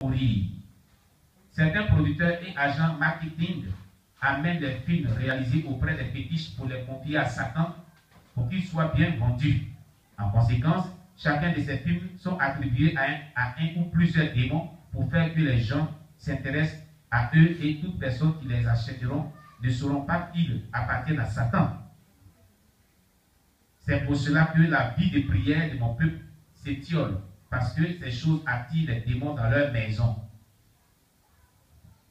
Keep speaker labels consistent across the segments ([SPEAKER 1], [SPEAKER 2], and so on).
[SPEAKER 1] mourir. Certains producteurs et agents marketing amènent les films réalisés auprès des fétiches pour les confier à Satan pour qu'ils soient bien vendus. En conséquence, chacun de ces films sont attribués à un ou plusieurs démons pour faire que les gens s'intéressent à eux et toute personne qui les achèteront ne sauront pas qu'ils appartiennent à Satan. C'est pour cela que la vie de prière de mon peuple s'étiole, parce que ces choses attirent les démons dans leur maison.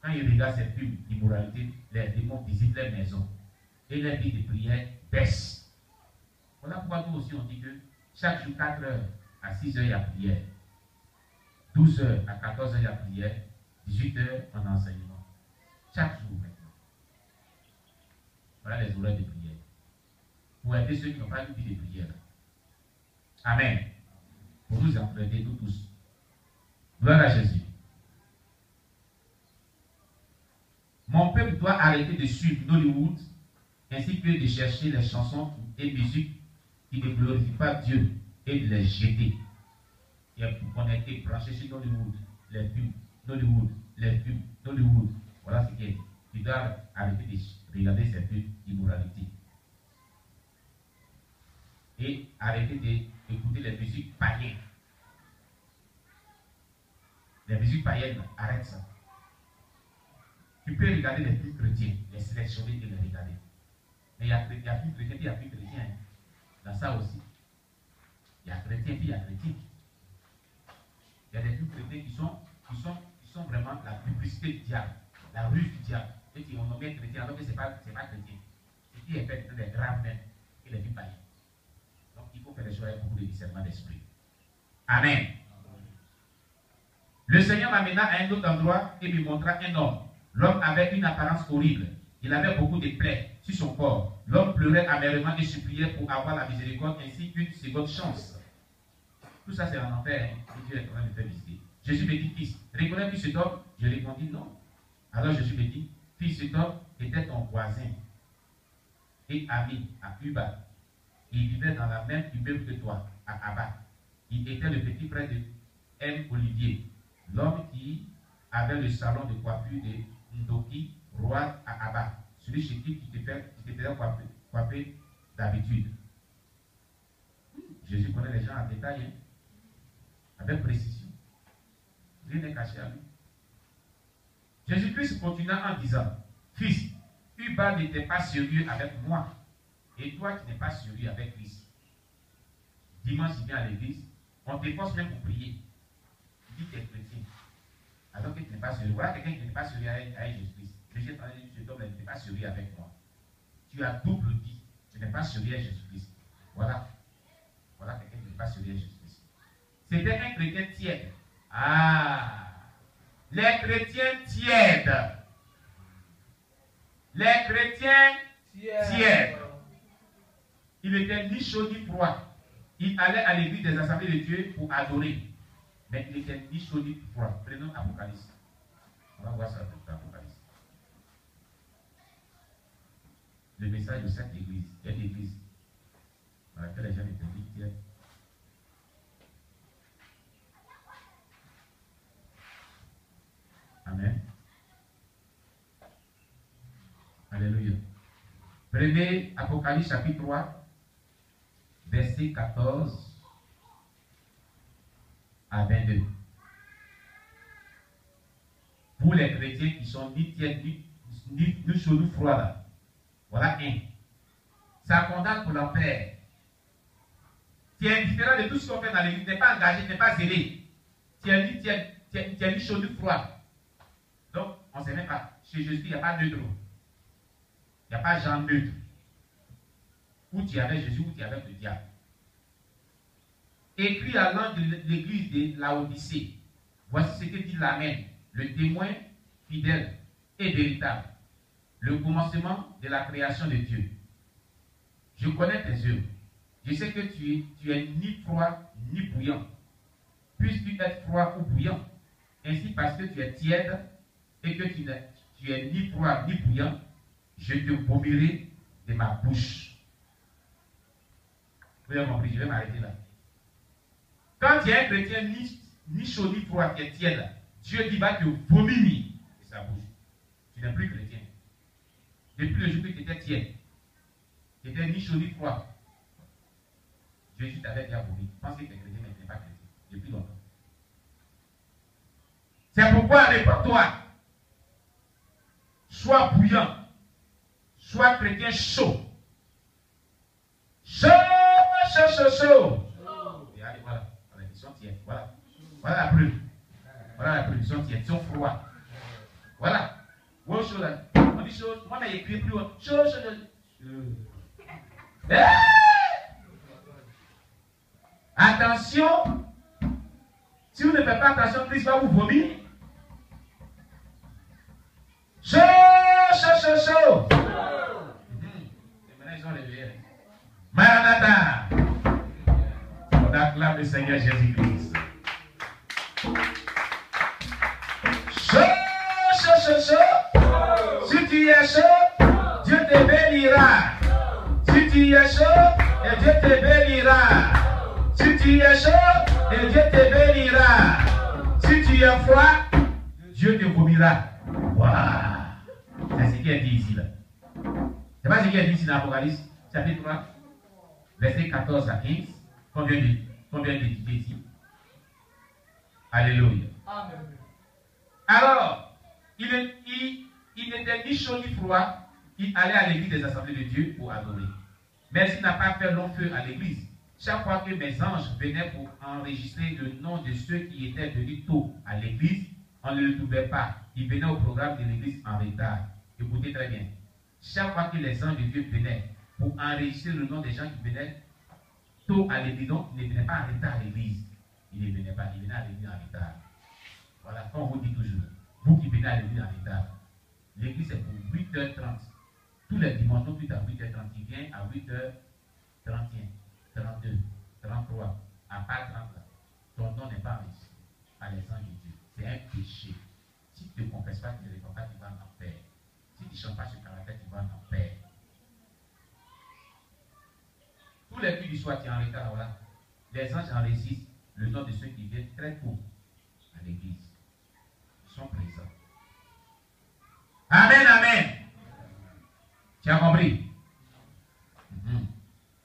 [SPEAKER 1] Quand ils regardent ces films d'immoralité, les démons visitent leur maison et leur vie de prière baisse. Voilà pourquoi nous aussi on dit que chaque jour 4 heures à 6 heures il y a prière, 12 heures à 14 heures il y a prière, 18 heures en enseignement. Chaque jour maintenant. Voilà les horaires de prière. Pour aider ceux qui n'ont pas une vie de prière. Amen. Pour nous entraîner, nous tous. Gloire à Jésus. Mon peuple doit arrêter de suivre Nollywood ainsi que de chercher les chansons et musiques qui ne glorifient pas Dieu et de les jeter. Et pour connecter, brancher sur Nollywood, les films, Nollywood, les films, Nollywood. Voilà ce qui est. Tu dois arrêter de regarder ces films d'immoralité. Et arrêter d'écouter les musiques païennes. Les musiques païennes, arrête ça. Tu peux regarder les films chrétiens, les sélectionner et les regarder. Mais il y a films chrétiens et il y a films chrétiens. Dans ça aussi. Il y a chrétiens et il y a chrétiens. Il y a des films chrétiens qui sont vraiment la publicité du diable, la ruse du diable. Et qui ont nommé chrétien alors que ce n'est pas chrétien. Ce qui est fait de des graves mêmes et les films païens. Donc il faut faire les choses avec beaucoup de discernement d'esprit. Amen. Le Seigneur m'amena à un autre endroit et me montra un homme. L'homme avait une apparence horrible. Il avait beaucoup de plaies sur son corps. L'homme pleurait amèrement et suppliait pour avoir la miséricorde ainsi qu'une seconde chance. Tout ça, c'est un enfer que Dieu est en train de faire visiter. Jésus me dit, fils, reconnais-tu cet homme? Je répondis non. Alors Jésus me dit, fils, cet homme était ton voisin et ami à Uba. Il vivait dans la même immeuble que toi, à Abba. Il était le petit frère de M. Olivier, l'homme qui avait le salon de coiffure de Ndoki, roi à Abba, celui chez qui tu te faisais coiffer d'habitude. Jésus connaît les gens en détail, hein, avec précision. Rien n'est caché à lui. Jésus-Christ continua en disant, fils, Uba n'était pas sérieux avec moi, et toi tu n'es pas sérieux avec Christ. Dimanche, il vient à l'église, on te force même pour prier. Tu dis que tu es chrétien, alors que tu n'es pas sérieux. Voilà quelqu'un qui n'est pas sérieux avec Jésus-Christ. Jésus est en train de dire, cet homme n'est pas sérieux avec moi. Tu as double dit, tu n'es pas sérieux avec Jésus-Christ. Voilà. Voilà quelqu'un qui n'est pas sérieux avec Jésus-Christ. C'était un chrétien tiède. Ah! Les chrétiens tièdes. Les chrétiens tièdes. Il n'était ni chaud ni froid. Il allait à l'église des assemblées de Dieu pour adorer. Mais il n'était ni chaud ni froid. Prenons Apocalypse. On va voir ça dans Apocalypse. Le message de cette église. Il y a une église dans laquelle les gens étaient tièdes. Amen. Alléluia. Prenez Apocalypse chapitre 3, verset 14 à 22. Pour les chrétiens qui sont ni tièdes, ni chauds, ni froids là. Voilà un. Ça condamne pour l'enfer. Tu es indifférent de tout ce qu'on fait dans l'église. Tu n'es pas engagé, tu n'es pas zélé. Tu es ni tiède, tu es ni chaud, ni froid. Donc, on ne sait même pas. Chez Jésus, il n'y a pas neutre. Il n'y a pas genre neutre. Où tu es avec Jésus, où tu es avec le diable. Écrit à l'ange de l'église de Laodicée. Voici ce que dit l'Amen, le témoin fidèle et véritable. Le commencement de la création de Dieu. Je connais tes œuvres. Je sais que tu es ni froid ni bouillant. Puisses-tu être froid ou bouillant. Ainsi, parce que tu es tiède et que tu es ni froid ni bouillant, je te vomirai de ma bouche. Vous avez compris, je vais m'arrêter là. Quand tu es un chrétien ni chaud ni froid, tu es tiède, Dieu dit va te vomir de sa bouche. Tu n'es plus chrétien. Depuis le jour où tu étais tiède, tu n'étais ni chaud ni froid, Jésus t'avait déjà vomi. Tu penses que tu es chrétien, mais tu n'es pas chrétien. Depuis longtemps. C'est pourquoi, réponds-toi. Sois bouillant. Sois chrétien chaud. Chaud, chaud, chaud, chaud. Et allez, voilà. Voilà, ils sont tièdes. Voilà. Voilà la preuve. Voilà la preuve. Ils sont tièdes. Ils sont froids. Voilà. Ouais, chaud là. On dit chaud. Moi, j'ai écrit plus haut. Chaud, chaud, chaud. Attention. Si vous ne faites pas attention, Christ va vous vomir. Chaud, chaud, chaud, chaud. Et maintenant, ils sont réveillés. Maranatha. On acclame le Seigneur Jésus-Christ. Chaud, chaud, chaud, chaud. Si tu es chaud, Dieu te bénira. Si tu es chaud, et Dieu te bénira. Si tu es chaud, et Dieu te bénira. Si tu es froid, Dieu te vomira. Waouh! C'est ce qui est dit ici là. C'est pas ce qui est dit ici dans l'Apocalypse, chapitre 3, verset 14 à 15. Combien d'étudier ici? Alléluia. Amen. Alors, il n'était ni chaud ni froid. Il allait à l'église des assemblées de Dieu pour adorer. Mais il n'a pas fait long feu à l'église. Chaque fois que mes anges venaient pour enregistrer le nom de ceux qui étaient venus tôt à l'église, on ne le trouvait pas. Ils venaient au programme de l'église en retard. Écoutez très bien. Chaque fois que les anges de Dieu venaient pour enregistrer le nom des gens qui venaient tôt à l'église, donc ils ne venaient pas en retard à l'église. Ils ne venaient pas, ils venaient à l'église en retard. Voilà, comme on vous dit toujours. Vous qui venez à l'église en retard, l'église c'est pour 8h30. Tous les dimanches, non plus à 8h30, il vient à 8h31, 32, 33, à part 30 là. Ton nom n'est pas enregistré par les anges de Dieu. C'est un péché. Si tu ne confesses pas, tu ne réponds pas, tu vas en enfer. Si tu ne chantes pas ce caractère, tu vas en enfer. Tous les coups du soir, tu es en retard, voilà. Les anges enregistrent le nom de ceux qui viennent très tôt à l'église. Ils sont présents. Amen, amen. Tu as compris?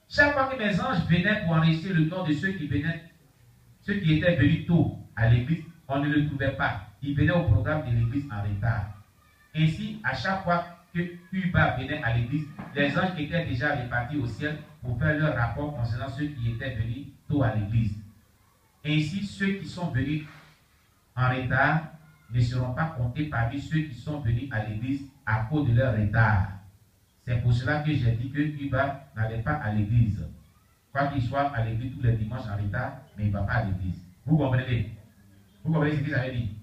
[SPEAKER 1] Chaque fois que mes anges venaient pour enregistrer le nom de ceux qui étaient venus tôt à l'église, on ne le trouvait pas. Ils venaient au programme de l'église en retard. Ainsi, à chaque fois que Uba venait à l'église, les anges étaient déjà répartis au ciel pour faire leur rapport concernant ceux qui étaient venus tôt à l'église. Ainsi, ceux qui sont venus en retard ne seront pas comptés parmi ceux qui sont venus à l'église à cause de leur retard. C'est pour cela que j'ai dit que Uba n'allait pas à l'église. Quoi qu'il soit à l'église tous les dimanches en retard, mais il ne va pas à l'église. Vous comprenez? Vous comprenez ce que j'avais dit?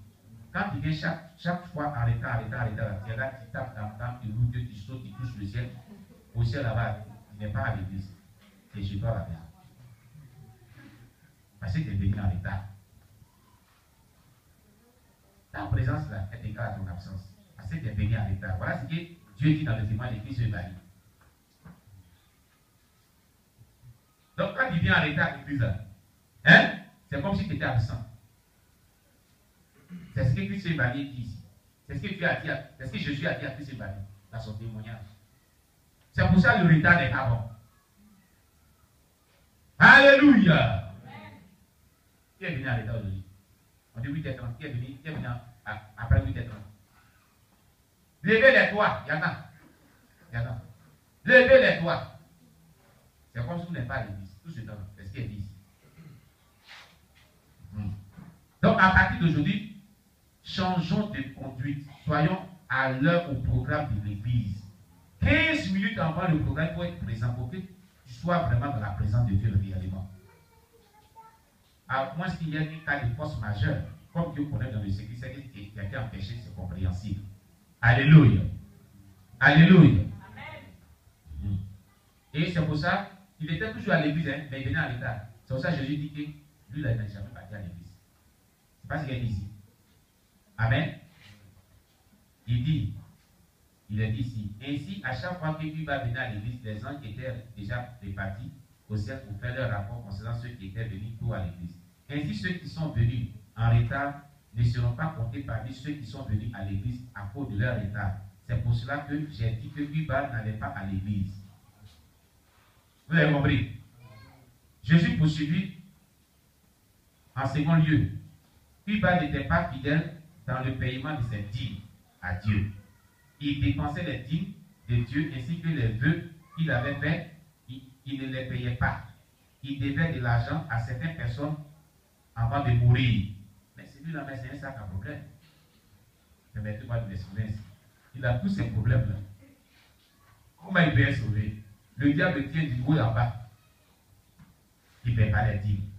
[SPEAKER 1] Quand tu viens chaque fois en retard, tu es là, tu tapes dans le temps, tu roules, tu sautes, tu touches le ciel. Au ciel là-bas, tu n'es pas à l'église. Tu es chez toi à la maison. Parce que tu es venu en retard. Ta présence là est égale à ton absence. Parce que tu es venu en retard. Voilà ce que Dieu dit dans le témoin de Christ Evangile. Donc quand tu viens en retard à l'église, hein, c'est comme si tu étais absent. C'est ce que Christ Evangile dit ici. C'est ce que Dieu a dit, c'est ce que Jésus a dit à Christ Evangile dans son témoignage. C'est pour ça que le retard n'est pas bon. Alléluia. Qui est venu en retard aujourd'hui? On dit 8h30. Qui est venu après 8h30? Levez les toits. Il y en a. Levez les toits. C'est comme si vous n'êtes pas à l'église. Tout ce temps, c'est ce qui est dit ici. Donc, à partir d'aujourd'hui, changeons de conduite. Soyons à l'heure au programme de l'église. 15 minutes avant le programme, il faut être présent pour que tu sois vraiment dans la présence de Dieu réellement. À moins qu'il y ait un cas de force majeure, comme Dieu connaît dans le secret, c'est qu'il y a été empêché, c'est compréhensible. Alléluia. Alléluia. Amen. Et c'est pour ça qu'il était toujours à l'église, hein, mais il venait en retard. C'est pour ça que Jésus dit que lui, il n'a jamais parti à l'église. C'est pas ce qu'il dit ici. Amen. Il est dit ici. Ainsi, à chaque fois que lui va venir à l'église, les anges étaient déjà répartis au ciel pour faire leur rapport concernant ceux qui étaient venus tôt à l'église. Ainsi, ceux qui sont venus en retard ne seront pas comptés parmi ceux qui sont venus à l'église à cause de leur état. C'est pour cela que j'ai dit que Uba n'allait pas à l'église. Vous avez compris? Jésus poursuivit en second lieu. Uba n'était pas fidèle dans le paiement de ses dîmes à Dieu. Il dépensait les dîmes de Dieu ainsi que les vœux qu'il avait faits, il ne les payait pas. Il devait de l'argent à certaines personnes avant de mourir. Mais celui-là, c'est un sac à problème. Permettez-moi de m'exprimer. Il a tous ces problèmes-là. Comment il peut être sauvé? Le diable tient du haut en bas. Il ne paie pas les dîmes.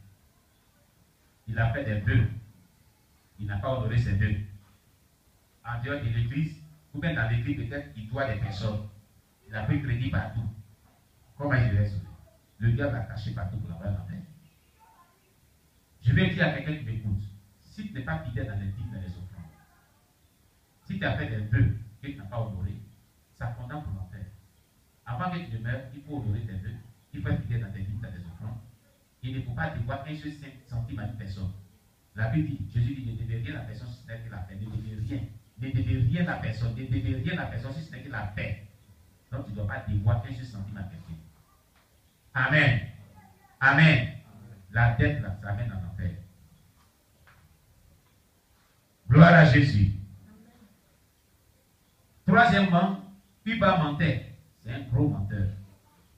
[SPEAKER 1] Il a fait des vœux. Il n'a pas honoré ses vœux. En dehors de l'église, ou bien dans l'église, peut-être, il doit des personnes. Il a pris crédit partout. Comment il peut être sauvé? Le diable l'a caché partout pour l'avoir en paix. Je vais dire à quelqu'un qui m'écoute, si tu n'es pas fidèle dans les dîmes, dans les offrandes, si tu as fait des vœux que tu n'as pas honorés, ça condamne pour l'enfer. Avant que tu ne meurs, il faut honorer tes vœux, il faut être fidèle dans tes dîmes, dans tes offrandes. Il ne faut pas devoir un seul centime à une personne. La Bible dit, Jésus dit, ne devez rien à la personne si ce n'est que la paix. Ne devez rien. Ne devez rien à personne. Ne devez rien à personne si ce n'est que la paix. Donc tu ne dois pas devoir un seul centime à quelqu'un. Amen. Amen. La dette, là, ça amène en enfer. Gloire à Jésus. Troisièmement, Uba mentait. C'est un gros menteur.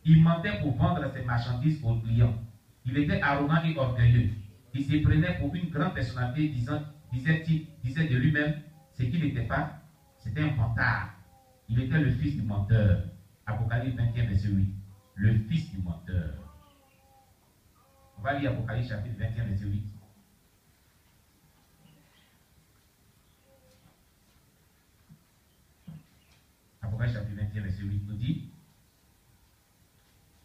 [SPEAKER 1] Il mentait pour vendre ses marchandises aux clients. Il était arrogant et orgueilleux. Il se prenait pour une grande personnalité, disait de lui-même ce qu'il n'était pas. C'était un menteur. Il était le fils du menteur. Apocalypse 21, verset 8. Le fils du menteur. On va lire Apocalypse chapitre 21, verset 8. Apocalypse chapitre 21, verset 8 nous dit: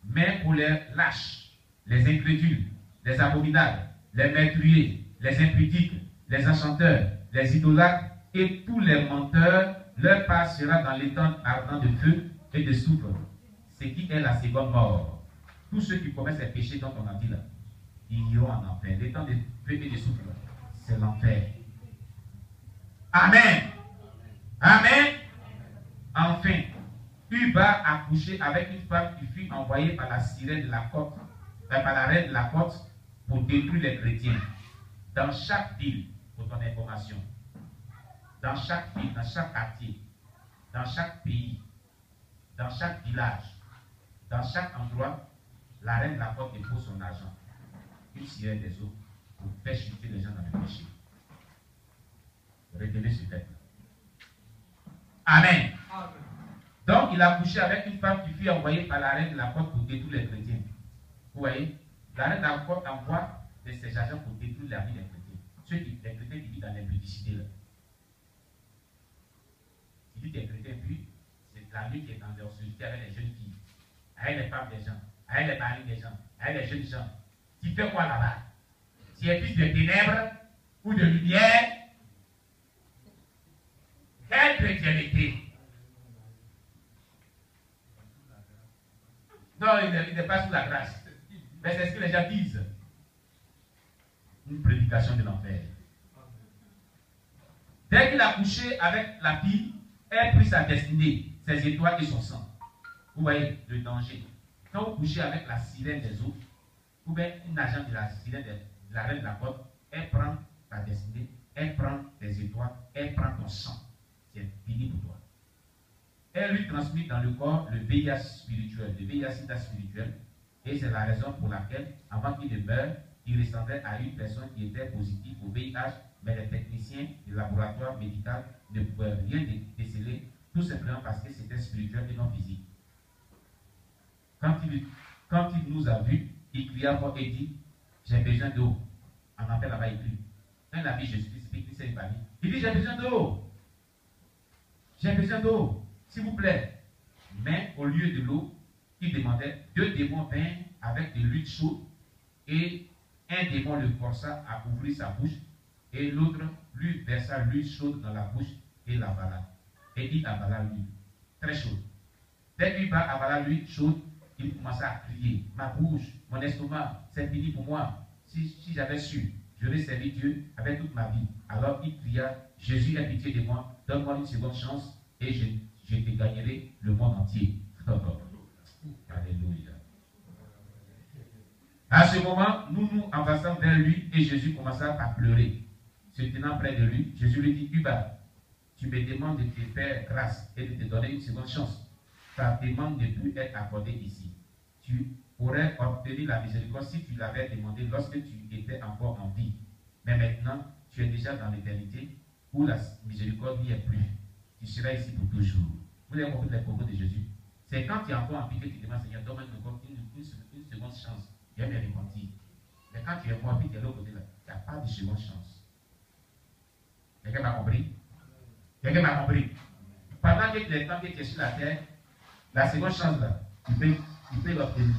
[SPEAKER 1] mais pour les lâches, les incrédules, les abominables, les meurtriers, les impudiques, les enchanteurs, les idolâtres et tous les menteurs, leur part sera dans l'étang ardent de feu et de soufre, ce qui est la seconde mort. Tous ceux qui commettent ces péchés dont on a dit là, ils iront en enfer. L'étang de feu et de soufre, c'est l'enfer. Amen. Amen. Enfin, Uba a couché avec une femme qui fut envoyée par la sirène de la côte, par la reine de la côte, pour détruire les chrétiens. Dans chaque ville, pour ton information, dans chaque ville, dans chaque quartier, dans chaque pays, dans chaque village, dans chaque endroit, la reine de la côte dépose son argent. Une sirène des eaux pour faire chuter les gens dans le péché. Retenez ce fait. Amen. Amen. Donc, il a couché avec une femme qui fut envoyée par la reine de la côte pour détruire les chrétiens. Vous voyez, la reine de la côte envoie de ses agents pour détruire la vie des chrétiens. Les chrétiens qui vivent dans l'impudicité là. Il dit des chrétiens, puis c'est la nuit qui est dans leur société avec les jeunes filles, avec les femmes des gens, avec les maris des gens, avec les jeunes gens. Tu fais quoi là-bas? Tu es plus de ténèbres ou de lumière? Quelle chrétienté? Non, il n'est pas sous la grâce. Mais c'est ce que les gens disent. Une prédication de l'enfer. Dès qu'il a couché avec la fille, elle prit sa destinée, ses étoiles et son sang. Vous voyez le danger. Quand vous couchez avec la sirène des eaux, ou bien une agent de la sirène de la reine de la côte, elle prend ta destinée, elle prend tes étoiles, elle prend ton sang. C'est fini pour toi. Elle lui transmet dans le corps le VIH spirituel, le VIH-Sida spirituel. Et c'est la raison pour laquelle, avant qu'il ne meure, il ressemblait à une personne qui était positive au VIH, mais les techniciens du laboratoire médical ne pouvaient rien déceler, tout simplement parce que c'était spirituel et non physique. Quand il nous a vus, il cria fort et dit: j'ai besoin d'eau. En appel là-bas écrit. Quand il a vu Jésus-Christ, il dit: j'ai besoin d'eau. J'ai besoin d'eau, s'il vous plaît. Mais au lieu de l'eau, il demandait, 2 démons vinrent avec de l'huile chaude et un démon le força à ouvrir sa bouche et l'autre lui versa l'huile chaude dans la bouche et l'avala. Et il avala l'huile, très chaude. Dès qu'il avala l'huile chaude, il commença à crier: ma bouche, mon estomac, c'est fini pour moi. Si j'avais su, j'aurais servi Dieu avec toute ma vie. Alors il pria, Jésus, aie pitié de moi, donne-moi une seconde chance et je te gagnerai le monde entier. Alléluia. À ce moment, nous nous avançons vers lui et Jésus commença à pleurer. Se tenant près de lui, Jésus lui dit, Uba, tu me demandes de te faire grâce et de te donner une seconde chance. Ta demande ne peut être accordée ici. Tu aurais obtenu la miséricorde si tu l'avais demandé lorsque tu étais encore en vie. Mais maintenant, tu es déjà dans l'éternité où la miséricorde n'y est plus. Tu seras ici pour toujours. Vous avez compris les propos de Jésus. C'est quand tu es encore en vie que tu demandes, Seigneur, donne-moi une seconde chance. Je vais me repentir. Mais quand tu es mort, puis tu es de l'autre côté là, il n'y a pas de seconde chance. Quelqu'un m'a compris? Quelqu'un m'a compris? Pendant que les temps que tu es sur la terre, la seconde chance là, tu peux l'obtenir.